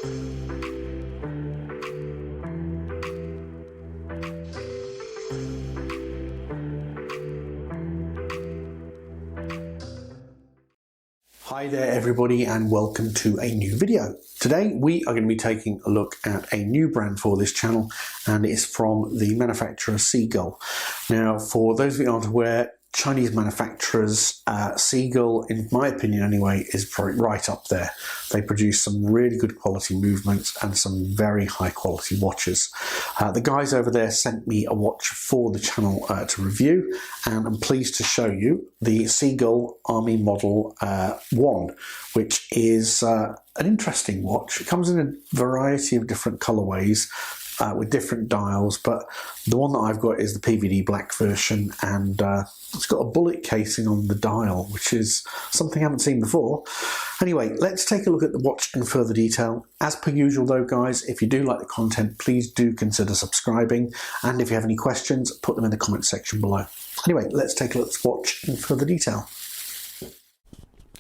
Hi there everybody, and welcome to a new video. Today we are going to be taking a look at a new brand for this channel, and it's from the manufacturer SeaGull. Now, for those of you who aren't aware, Chinese manufacturers, SeaGull, in my opinion anyway, is probably right up there. They produce some really good quality movements and some very high quality watches. The guys over there sent me a watch for the channel to review, and I'm pleased to show you the SeaGull Army Model One, which is an interesting watch. It comes in a variety of different colorways, with different dials, but the one that I've got is the PVD black version, and it's got a bullet casing on the dial, which is something I haven't seen before. Anyway, let's take a look at the watch in further detail. As per usual though, guys, if you do like the content, please do consider subscribing, and if you have any questions, put them in the comment section below. Anyway, let's take a look at this watch in further detail.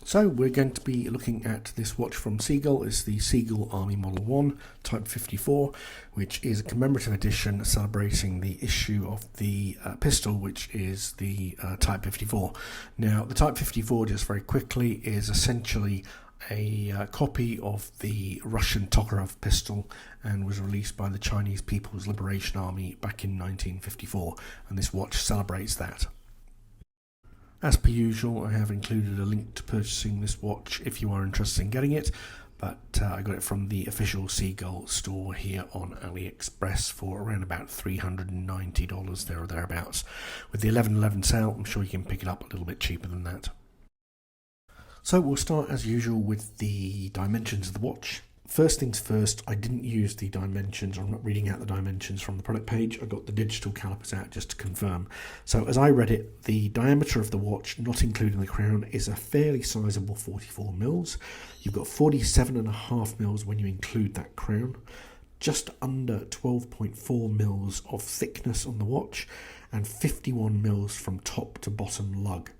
So we're going to be looking at this watch from SeaGull. It's the SeaGull Army Model One Type 54, which is a commemorative edition celebrating the issue of the pistol, which is the Type 54. Now, the Type 54, just very quickly, is essentially a copy of the Russian Tokarev pistol and was released by the Chinese People's Liberation Army back in 1954, and this watch celebrates that. As per usual, I have included a link to purchasing this watch if you are interested in getting it, but I got it from the official SeaGull store here on AliExpress for around about $390 there or thereabouts. With the 11/11 sale, I'm sure you can pick it up a little bit cheaper than that. So we'll start as usual with the dimensions of the watch. First things first, I didn't use the dimensions, or I'm not reading out the dimensions from the product page. I got the digital calipers out just to confirm. So as I read it, the diameter of the watch, not including the crown, is a fairly sizable 44 mils. You've got 47.5 mils when you include that crown, just under 12.4 mils of thickness on the watch, and 51 mils from top to bottom lug.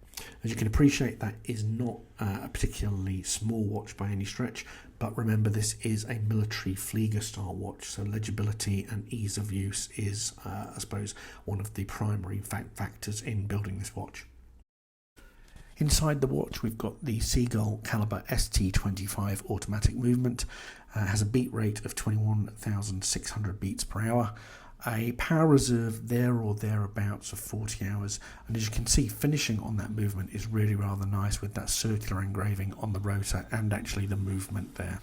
As you can appreciate, that is not a particularly small watch by any stretch, but remember, this is a military Flieger style watch, so legibility and ease of use is, I suppose, one of the primary factors in building this watch. Inside the watch, we've got the Seagull caliber ST25 automatic movement. Has a beat rate of 21,600 beats per hour. A power reserve there or thereabouts of 40 hours, and as you can see, finishing on that movement is really rather nice with that circular engraving on the rotor and actually the movement there.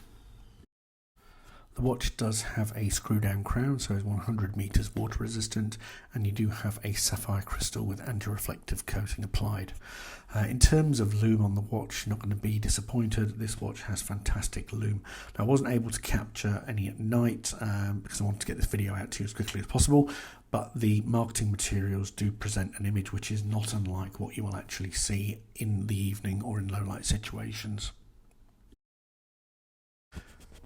The watch does have a screw down crown, so it's 100 meters water resistant, and you do have a sapphire crystal with anti-reflective coating applied. In terms of lume on the watch, you're not going to be disappointed. This watch has fantastic lume. Now, I wasn't able to capture any at night because I wanted to get this video out to you as quickly as possible, but the marketing materials do present an image which is not unlike what you will actually see in the evening or in low light situations.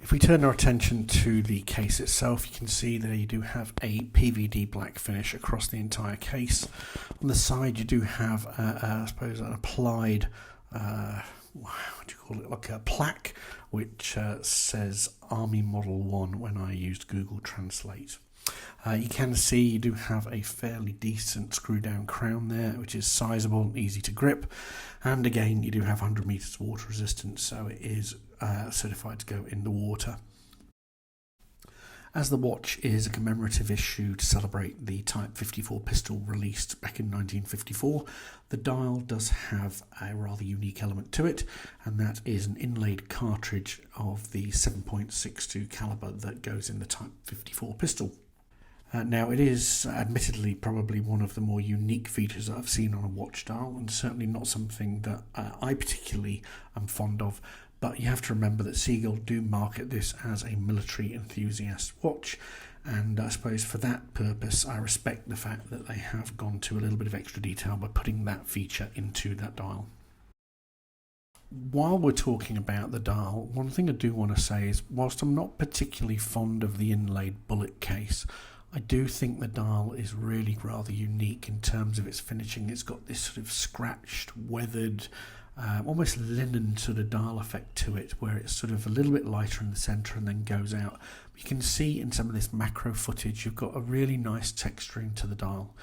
If we turn our attention to the case itself, you can see that you do have a PVD black finish across the entire case. On the side, you do have, I suppose, an applied, what do you call it, like a plaque, which says Army Model One when I used Google Translate. You can see you do have a fairly decent screw down crown there, which is sizable and easy to grip, and again you do have 100 meters water resistance, so it is certified to go in the water. As the watch is a commemorative issue to celebrate the Type 54 pistol released back in 1954, the dial does have a rather unique element to it, and that is an inlaid cartridge of the 7.62 caliber that goes in the Type 54 pistol. Now, it is admittedly probably one of the more unique features that I've seen on a watch dial, and certainly not something that I particularly am fond of. But you have to remember that SeaGull do market this as a military enthusiast watch, and I suppose for that purpose I respect the fact that they have gone to a little bit of extra detail by putting that feature into that dial. While we're talking about the dial, one thing I do want to say is, whilst I'm not particularly fond of the inlaid bullet case, I do think the dial is really rather unique in terms of its finishing. It's got this sort of scratched, weathered, almost linen sort of dial effect to it, where it's sort of a little bit lighter in the centre and then goes out. You can see in some of this macro footage you've got a really nice texturing to the dial.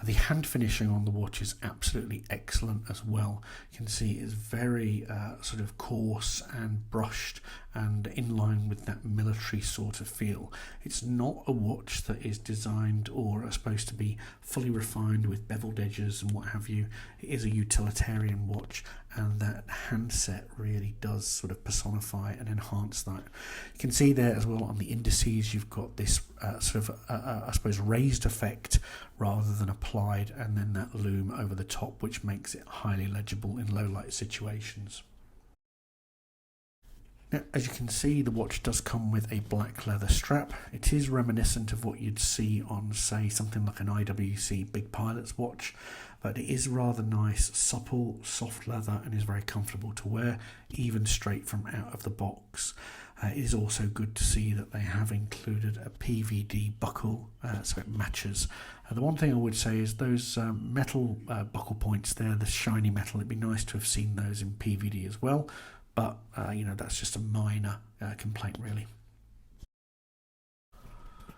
The hand finishing on the watch is absolutely excellent as well. You can see it's very sort of coarse and brushed and in line with that military sort of feel. It's not a watch that is designed or are supposed to be fully refined with beveled edges and what have you. It is a utilitarian watch, and that handset really does sort of personify and enhance that. You can see there as well on the indices you've got this sort of I suppose raised effect rather than applied, and then that lume over the top, which makes it highly legible in low light situations. Now, as you can see, the watch does come with a black leather strap. It is reminiscent of what you'd see on, say, something like an IWC Big Pilot's watch, but it is rather nice, supple, soft leather, and is very comfortable to wear, even straight from out of the box. It is also good to see that they have included a PVD buckle, so it matches. The one thing I would say is those metal buckle points there, the shiny metal, it'd be nice to have seen those in PVD as well, but you know, that's just a minor complaint really.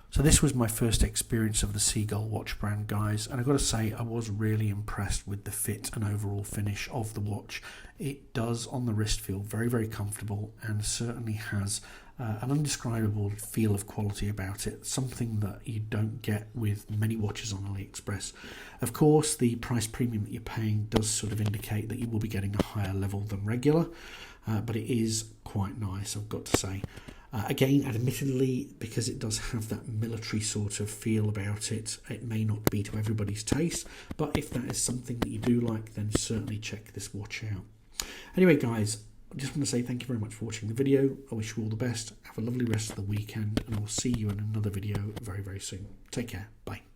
So this was my first experience of the SeaGull watch brand, guys, and I've got to say I was really impressed with the fit and overall finish of the watch. It does on the wrist feel very, very comfortable, and certainly has an indescribable feel of quality about it, something that you don't get with many watches on AliExpress. Of course, the price premium that you're paying does sort of indicate that you will be getting a higher level than regular, but it is quite nice, I've got to say. Again, admittedly, because it does have that military sort of feel about it, it may not be to everybody's taste, but if that is something that you do like, then certainly check this watch out. Anyway, guys, I just want to say thank you very much for watching the video. I wish you all the best. Have a lovely rest of the weekend, and I'll see you in another video very, very soon. Take care. Bye.